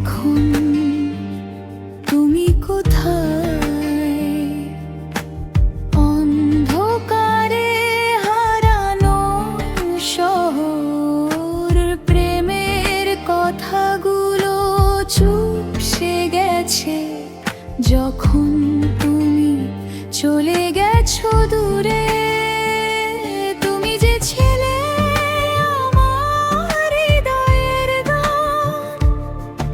এখন তুমি কোথায়? অন্ধকারে হারানো শহর, প্রেমের কথাগুলো চুপসে গেছে যখন তুমি চলে গেছো দূরে। তুমি যে ছিলে আমার হৃদয়ের গান,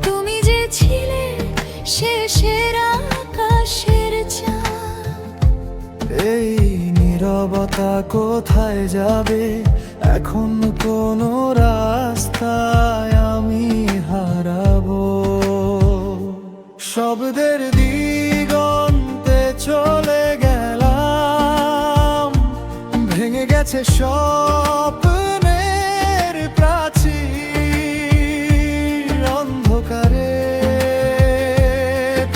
তুমি যে ছিলে শেষের আকাশের চাঁদ। এই নীরবতা কোথায় যাবে এখন? কোন রাস্তায় আমি হারাবো? শব্দের দিগন্তে চলে গেলাম, ভেঙে গেছে স্বপ্নের প্রাচীর। অন্ধকারে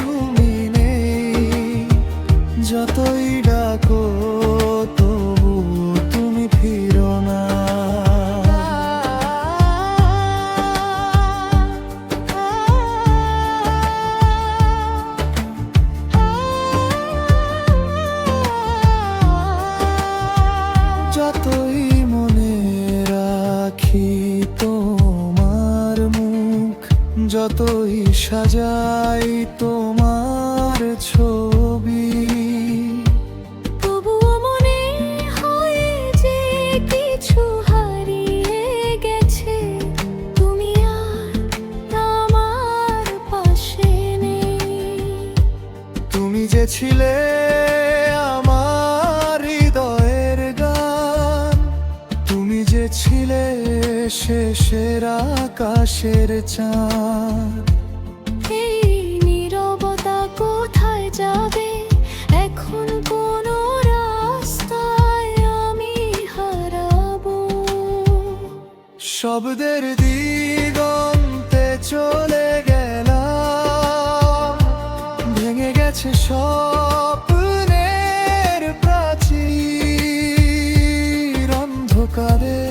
তুমি নেই, যতই ডাকো তবু তুমি ফিরো না। যতই মনে রাখি তোমার মুখ, যতই সাজাই তোমার ছবি, তবুও মনে হয় যে কিছু হারিয়ে গেছে। তুমি আর আমার পাশে নেই। তুমি যে ছিলে আমার হৃদয়ের গান, তুমি যে ছিলে শেষের আকাশের চাঁদ। এই নীরবতা কোথায় যাবে এখন? কোন রাস্তায় আমি হারাবো? শব্দের দিগন্তে চলে গেলাম, ভেঙে গেছে স্বপ্নের প্রাচীর। অন্ধকারে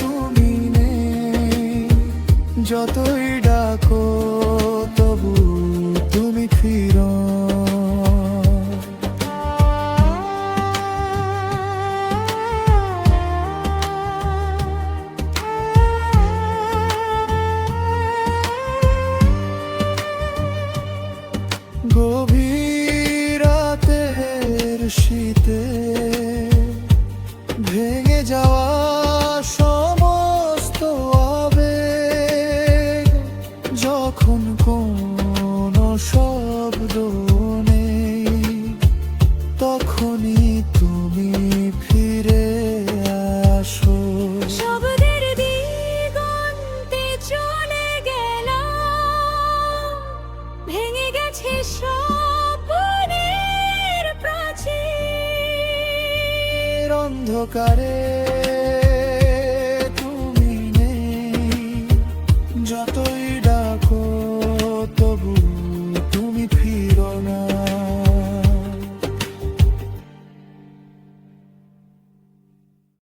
তুমি নেই, যতই ডাকো তবু তুমি ফিরো। গভীর রাতের শীতে ভেঙে যাওয়া সমস্ত আবেগ, যখন কোনো শব্দ নেই তখনই তুমি ফিরে আসো। শব্দের দিগন্তে চলে গেলাম, ভেঙে গেছে স্বপ্নের প্রাচীর। অন্ধকারে